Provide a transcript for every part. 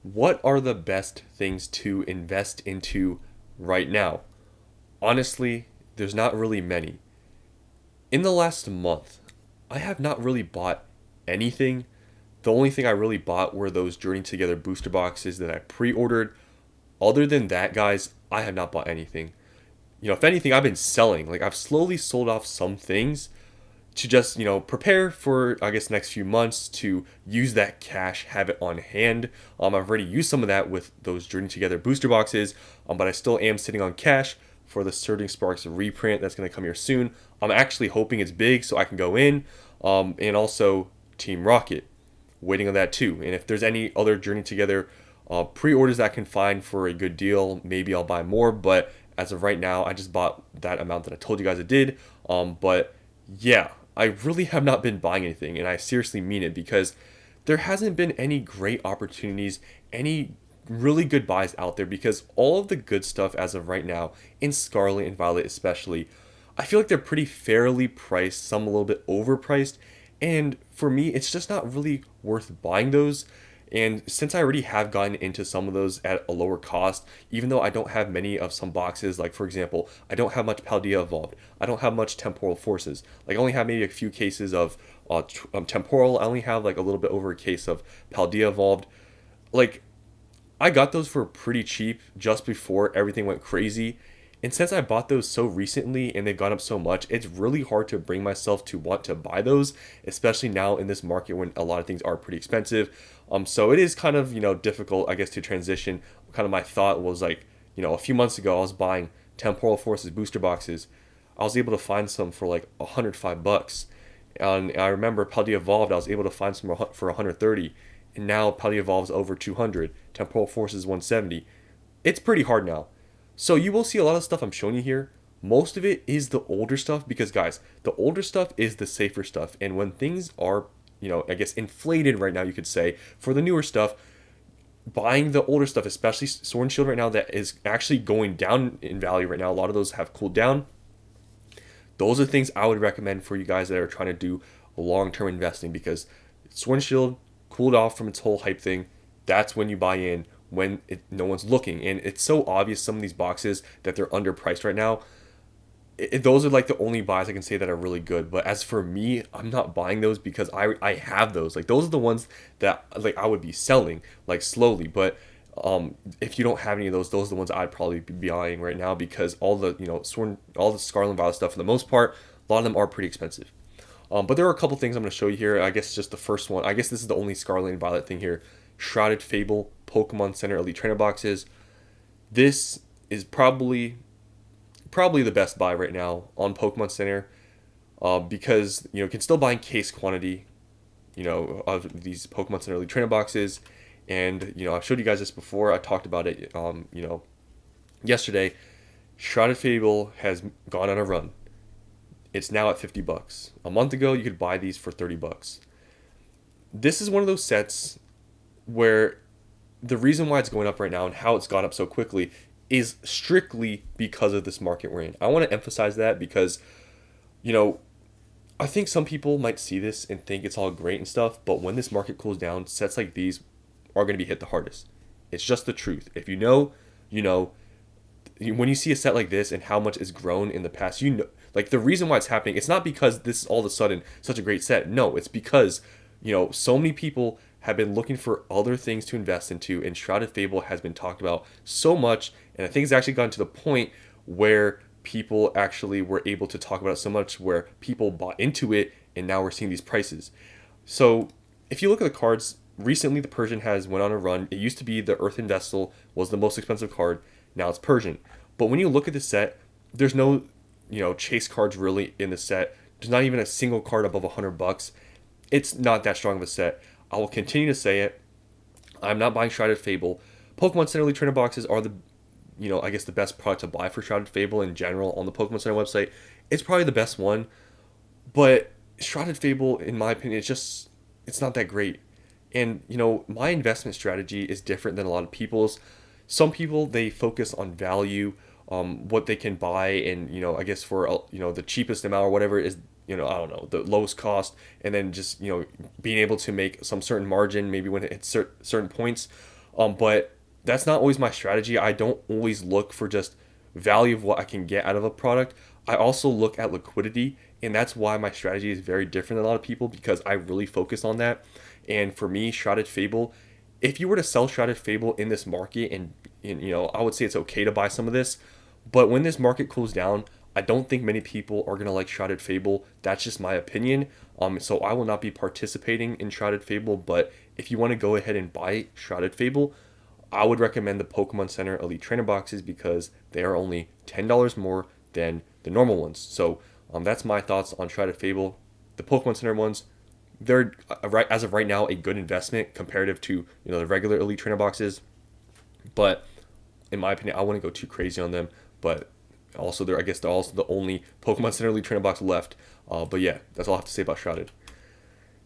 What are the best things to invest into right now? Honestly, there's not really many. In the last month, I have not really bought anything. The only thing I really bought were those Journey Together booster boxes that I pre ordered. Other than that, guys, I have not bought anything. If anything, I've been selling. Like, I've slowly sold off some things to just prepare for, I guess, next few months to use that cash, have it on hand. I've already used some of that with those Journey Together booster boxes, but I still am sitting on cash for the Surging Sparks reprint that's going to come here soon. I'm actually hoping it's big so I can go in, and also Team Rocket, waiting on that too. And if there's any other Journey Together pre-orders that I can find for a good deal, maybe I'll buy more. But as of right now, I just bought that amount that I told you guys I did. But yeah, I really have not been buying anything, and I seriously mean it, because there hasn't been any great opportunities, any really good buys out there, because all of the good stuff as of right now, in Scarlet and Violet especially, I feel like they're pretty fairly priced, some a little bit overpriced, and for me, it's just not really worth buying those. And since I already have gotten into some of those at a lower cost, even though I don't have many of some boxes, like for example, I don't have much Paldea Evolved, I don't have much Temporal Forces, like I only have maybe a few cases of Temporal, I only have like a little bit over a case of Paldea Evolved. Like, I got those for pretty cheap just before everything went crazy. And since I bought those so recently and they've gone up so much, it's really hard to bring myself to want to buy those, especially now in this market when a lot of things are pretty expensive. So it is kind of, difficult, I guess, to transition. Kind of my thought was like, a few months ago, I was buying Temporal Forces booster boxes. I was able to find some for like $105. And I remember Paldea Evolved, I was able to find some for 130. And now Paldea Evolved's over 200. Temporal Forces 170. It's pretty hard now. So you will see a lot of stuff I'm showing you here. Most of it is the older stuff, because guys, the older stuff is the safer stuff. And when things are, I guess inflated right now, you could say, for the newer stuff, buying the older stuff, especially Sword and Shield right now, that is actually going down in value right now. A lot of those have cooled down. Those are things I would recommend for you guys that are trying to do long-term investing, because Sword and Shield cooled off from its whole hype thing. That's when you buy in, when no one's looking. And it's so obvious, some of these boxes, that they're underpriced right now. Those are like the only buys I can say that are really good. But as for me, I'm not buying those because I have those. Like, those are the ones that like I would be selling like slowly. But if you don't have any of those are the ones I'd probably be buying right now, because all the all the Scarlet and Violet stuff, for the most part, a lot of them are pretty expensive. But there are a couple things I'm going to show you here. I guess just the first one. I guess this is the only Scarlet and Violet thing here. Shrouded Fable Pokemon Center Elite Trainer boxes. This is probably the best buy right now on Pokemon Center, because you can still buy in case quantity, of these Pokemon Center Elite Trainer boxes. And I've showed you guys this before. I talked about it, yesterday. Shrouded Fable has gone on a run. It's now at $50. A month ago, you could buy these for $30. This is one of those sets where the reason why it's going up right now and how it's gone up so quickly is strictly because of this market we're in. I want to emphasize that, because, I think some people might see this and think it's all great and stuff, but when this market cools down, sets like these are going to be hit the hardest. It's just the truth. If you know, you know. When you see a set like this and how much it's grown in the past, like the reason why it's happening, it's not because this is all of a sudden such a great set. No, it's because, so many people have been looking for other things to invest into, and Shrouded Fable has been talked about so much, and I think it's actually gotten to the point where people actually were able to talk about it so much where people bought into it, and now we're seeing these prices. So if you look at the cards, recently the Persian has went on a run. It used to be the Earthen Vessel was the most expensive card. Now it's Persian. But when you look at the set, there's no, chase cards really in the set. There's not even a single card above $100. It's not that strong of a set. I will continue to say it. I'm not buying Shrouded Fable. Pokemon Center Elite Trainer boxes are the, I guess the best product to buy for Shrouded Fable in general on the Pokemon Center website. It's probably the best one. But Shrouded Fable, in my opinion, it's not that great. And, my investment strategy is different than a lot of people's. Some people, they focus on value, what they can buy, and, I guess for, the cheapest amount or whatever is, I don't know, the lowest cost, and then just, being able to make some certain margin, maybe when it hits certain points. But that's not always my strategy. I don't always look for just value of what I can get out of a product. I also look at liquidity, and that's why my strategy is very different than a lot of people, because I really focus on that. And for me, Shrouded Fable, if you were to sell Shrouded Fable in this market, and I would say it's okay to buy some of this, but when this market cools down, I don't think many people are gonna like Shrouded Fable. That's just my opinion. So I will not be participating in Shrouded Fable. But if you want to go ahead and buy Shrouded Fable, I would recommend the Pokemon Center Elite Trainer boxes because they are only $10 more than the normal ones. So that's my thoughts on Shrouded Fable. The Pokemon Center ones, they're right as of right now a good investment comparative to the regular Elite Trainer boxes. But in my opinion, I wouldn't go too crazy on them. But also, I guess they're also the only Pokemon Center Elite Trainer box left. But yeah, that's all I have to say about Shrouded.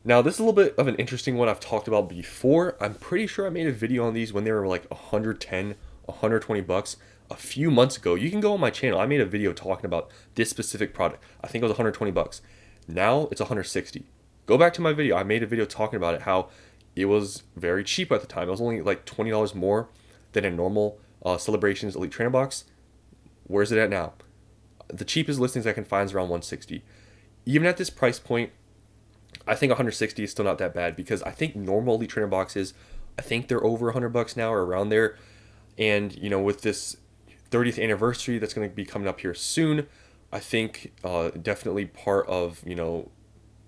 Now, this is a little bit of an interesting one I've talked about before. I'm pretty sure I made a video on these when they were like 110, 120 bucks a few months ago. You can go on my channel. I made a video talking about this specific product. I think it was 120 bucks. Now it's 160. Go back to my video. I made a video talking about it, how it was very cheap at the time. It was only like $20 more than a normal Celebrations Elite Trainer box. Where's it at now? The cheapest listings I can find is around 160. Even at this price point, I think 160 is still not that bad, because I think normal Elite Trainer boxes, I think they're over 100 bucks now or around there. And with this 30th anniversary that's going to be coming up here soon, I think definitely part of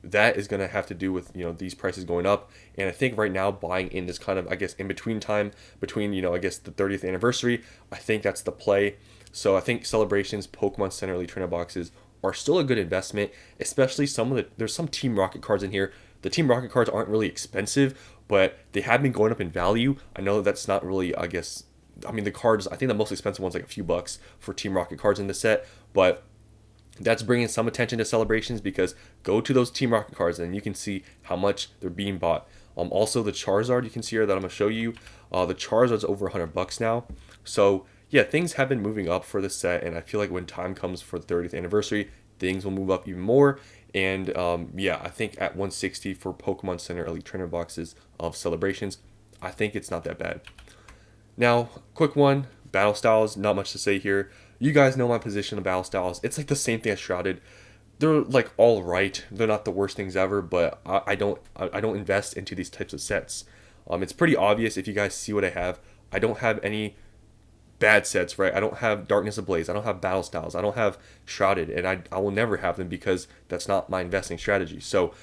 that is going to have to do with these prices going up. And I think right now, buying in this kind of, I guess, in between time between I guess the 30th anniversary, I think that's the play. So I think Celebrations Pokemon Center Elite Trainer boxes are still a good investment, especially there's some Team Rocket cards in here. The Team Rocket cards aren't really expensive, but they have been going up in value. I know that's not really, I mean, the cards, I think the most expensive one's like a few bucks for Team Rocket cards in the set, but that's bringing some attention to Celebrations, because go to those Team Rocket cards and you can see how much they're being bought. Also the Charizard, you can see here that I'm gonna show you, the Charizard's over 100 bucks now. So yeah, things have been moving up for this set, and I feel like when time comes for the 30th anniversary, things will move up even more. And yeah, I think at 160 for Pokemon Center Elite Trainer boxes of Celebrations, I think it's not that bad. Now, quick one, Battle Styles, not much to say here. You guys know my position on Battle Styles. It's like the same thing as Shrouded. They're like all right. They're not the worst things ever, but I don't invest into these types of sets. It's pretty obvious if you guys see what I have. I don't have any bad sets, right? I don't have Darkness Ablaze. I don't have Battle Styles. I don't have Shrouded, and I will never have them because that's not my investing strategy. So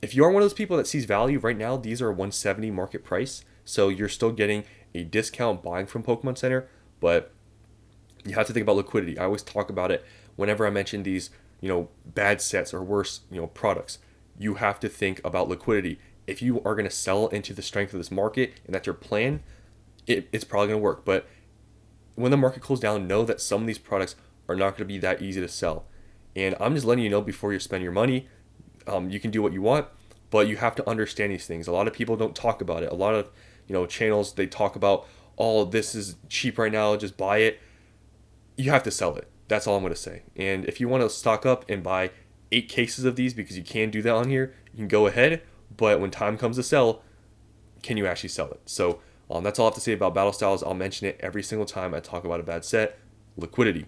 if you are one of those people that sees value right now, these are 170 market price. So you're still getting a discount buying from Pokemon Center, but you have to think about liquidity. I always talk about it whenever I mention these, bad sets or worse, products. You have to think about liquidity. If you are going to sell into the strength of this market and that's your plan, it's probably going to work. But when the market cools down, know that some of these products are not going to be that easy to sell. And I'm just letting you know before you spend your money, you can do what you want, but you have to understand these things. A lot of people don't talk about it. A lot of channels, they talk about, oh, this is cheap right now, just buy it. You have to sell it. That's all I'm going to say. And if you want to stock up and buy 8 cases of these, because you can do that on here, you can go ahead. But when time comes to sell, can you actually sell it? So that's all I have to say about Battle Styles. I'll mention it every single time I talk about a bad set. Liquidity.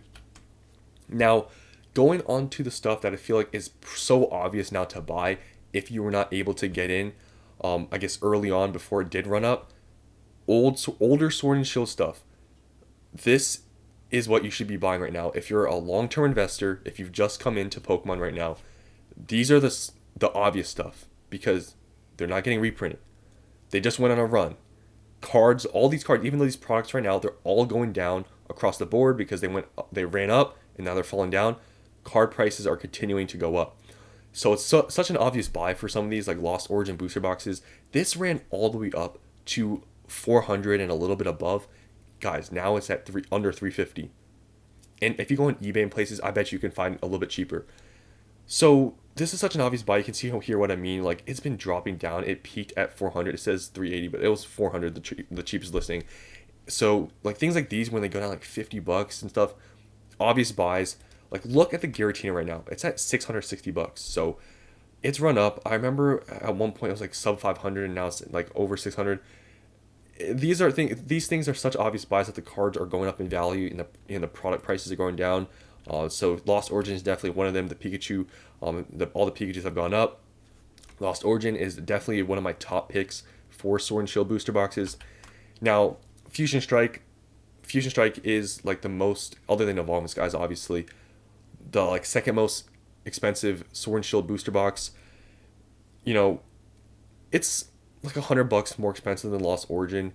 Now, going on to the stuff that I feel like is so obvious now to buy if you were not able to get in, I guess early on before it did run up. Older Sword and Shield stuff. This is what you should be buying right now. If you're a long-term investor, if you've just come into Pokemon right now, these are the obvious stuff, because they're not getting reprinted. They just went on a run. Cards, all these cards, even though these products right now, they're all going down across the board because they ran up and now they're falling down. Card prices are continuing to go up. So it's such an obvious buy for some of these, like Lost Origin booster boxes. This ran all the way up to 400 and a little bit above. Guys, now it's at under 350. And if you go on eBay and places, I bet you can find a little bit cheaper. So this is such an obvious buy. You can see here what I mean. Like, it's been dropping down. It peaked at 400. It says 380, but it was 400, the cheapest listing. So like things like these, when they go down like 50 bucks and stuff, obvious buys. Like, look at the Giratina right now. It's at 660 bucks. So it's run up. I remember at one point it was like sub 500 and now it's like over 600. these things are such obvious buys that the cards are going up in value and the product prices are going down. So Lost Origin is definitely one of them. The Pikachu, all the Pikachus have gone up. Lost Origin is definitely one of my top picks for Sword and Shield booster boxes. Now, Fusion Strike, Fusion Strike is like the most, other than Evolving Skies, obviously, the like second most expensive Sword and Shield booster box. You know, it's like $100 more expensive than Lost Origin.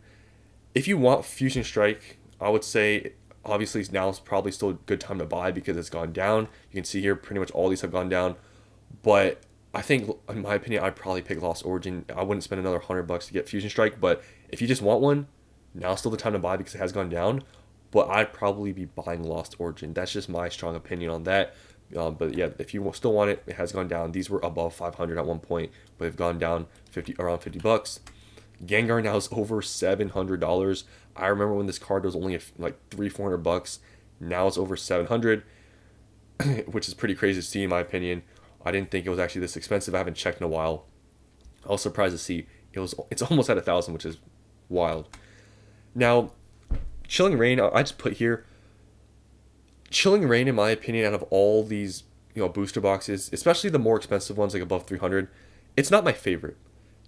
If you want Fusion Strike, I would say obviously now is probably still a good time to buy because it's gone down. You can see here pretty much all these have gone down. But I think, in my opinion, I'd probably pick Lost Origin. I wouldn't spend another $100 to get Fusion Strike. But if you just want one, now's still the time to buy because it has gone down. But I'd probably be buying Lost Origin. That's just my strong opinion on that. But yeah, if you still want it, it has gone down. These were above 500 at one point, but they've gone down around $50. Gengar now is over $700. I remember when this card was only like $300-400. Now it's over 700, which is pretty crazy to see in my opinion. I didn't think it was actually this expensive. I haven't checked in a while. I was surprised to see it's almost at 1,000, which is wild. Now, Chilling Reign, I just put here. Chilling Reign, in my opinion, out of all these booster boxes, especially the more expensive ones like above 300, it's not my favorite.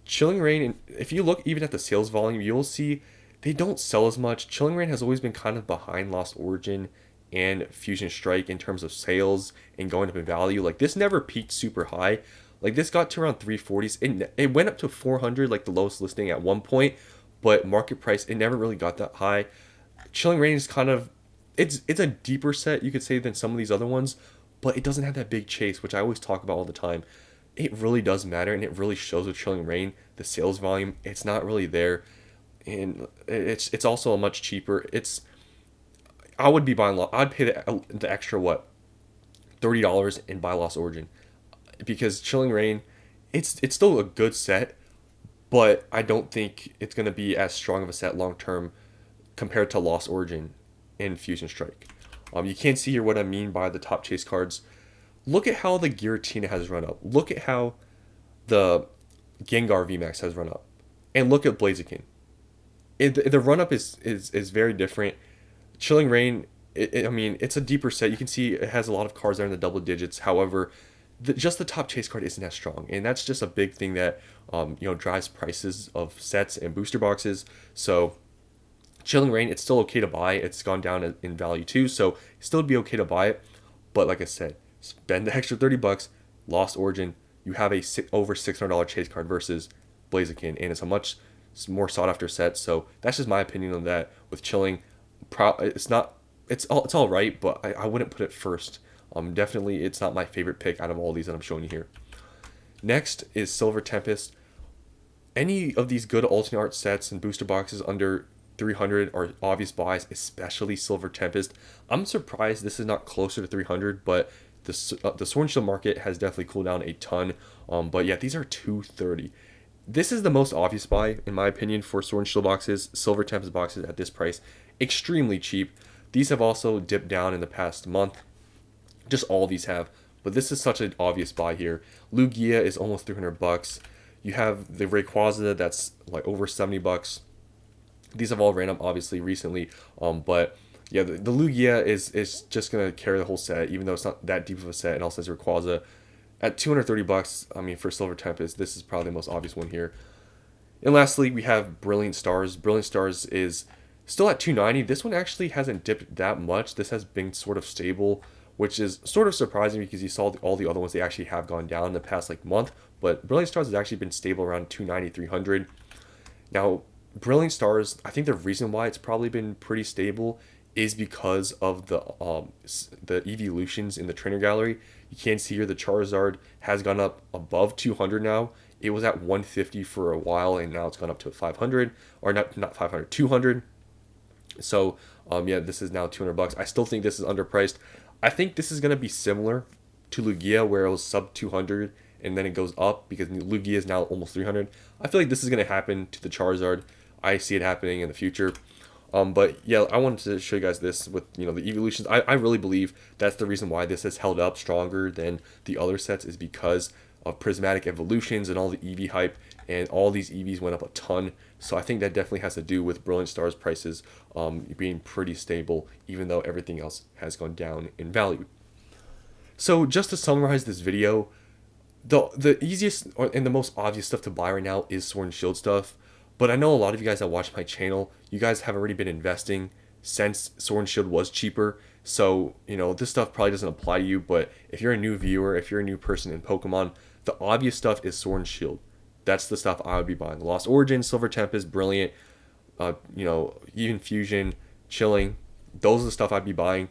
Chilling Reign, if you look even at the sales volume, you'll see they don't sell as much. Chilling Reign has always been kind of behind Lost Origin and Fusion Strike in terms of sales and going up in value. Like this never peaked super high. Like this got to around 340s. It went up to 400, like the lowest listing at one point, but market price it never really got that high. Chilling Reign is kind of it's a deeper set you could say than some of these other ones, but it doesn't have that big chase, which I always talk about all the time. It really does matter, and it really shows with Chilling Reign. The sales volume, it's not really there, and it's also a much cheaper. I would be buying. I'd pay the extra $30 and buy Lost Origin, because Chilling Reign, it's still a good set, but I don't think it's gonna be as strong of a set long term compared to Lost Origin and Fusion Strike. You can't see here what I mean by the top chase cards. Look at how the Giratina has run up. Look at how the Gengar VMAX has run up. And look at Blaziken. The run up is very different. Chilling Reign, I mean, it's a deeper set. You can see it has a lot of cards that are in the double digits. However, just the top chase card isn't as strong. And that's just a big thing that drives prices of sets and booster boxes. So Chilling Reign, it's still okay to buy. It's gone down in value too, so still be okay to buy it. But like I said, spend the extra $30. Lost Origin, you have a over $600 chase card versus Blaziken, and it's a much more sought after set. So that's just my opinion on that. With Chilling, it's all right, but I wouldn't put it first. Definitely, it's not my favorite pick out of all these that I'm showing you here. Next is Silver Tempest. Any of these good alternate art sets and booster boxes under 300 are obvious buys, especially Silver Tempest. I'm surprised this is not closer to 300, but the Sword and Shield market has definitely cooled down a ton. But yeah, these are 230. This is the most obvious buy, in my opinion, for Sword and Shield boxes. Silver Tempest boxes at this price, extremely cheap. These have also dipped down in the past month. Just all these have. But this is such an obvious buy here. Lugia is almost $300. You have the Rayquaza that's like over $70. These have all ran up obviously recently, but yeah, the Lugia is just gonna carry the whole set, even though it's not that deep of a set. And also has Rayquaza at $230. I mean, for Silver Tempest, this is probably the most obvious one here. And lastly, we have Brilliant Stars. Brilliant Stars is still at $290. This one actually hasn't dipped that much. This has been sort of stable, which is sort of surprising because you saw all the other ones, they actually have gone down in the past like month. But Brilliant Stars has actually been stable around $290, $300. Now, Brilliant Stars, I think the reason why it's probably been pretty stable is because of the evolutions in the trainer gallery. You can see here the Charizard has gone up above 200 now. It was at 150 for a while, and now it's gone up to 500, or not 500, 200. So yeah, this is now $200. I still think this is underpriced. I think this is going to be similar to Lugia, where it was sub 200 and then it goes up because Lugia is now almost 300. I feel like this is going to happen to the Charizard. I see it happening in the future. But yeah, I wanted to show you guys this with the evolutions. I really believe that's the reason why this has held up stronger than the other sets, is because of prismatic evolutions and all the EV hype and all these EVs went up a ton. So I think that definitely has to do with Brilliant Stars prices being pretty stable, even though everything else has gone down in value. So just to summarize this video, the easiest and the most obvious stuff to buy right now is Sword and Shield stuff. But I know a lot of you guys that watch my channel, you guys have already been investing since Sword and Shield was cheaper. So, this stuff probably doesn't apply to you. But if you're a new viewer, if you're a new person in Pokemon, the obvious stuff is Sword and Shield. That's the stuff I would be buying. Lost Origin, Silver Tempest, Brilliant, even Fusion, Chilling. Those are the stuff I'd be buying.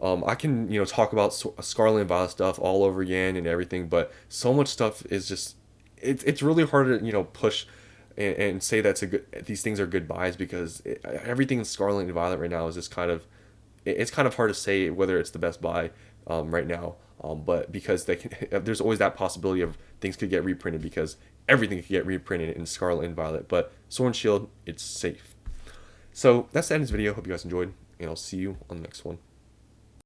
I can, talk about Scarlet and Violet stuff all over again and everything, but so much stuff is just, it's really hard to, push and say these things are good buys, because everything in Scarlet and Violet right now is just it's kind of hard to say whether it's the best buy right now. But because there's always that possibility of things could get reprinted, because everything could get reprinted in Scarlet and Violet, but Sword and Shield, it's safe. So that's the end of this video. Hope you guys enjoyed, and I'll see you on the next one.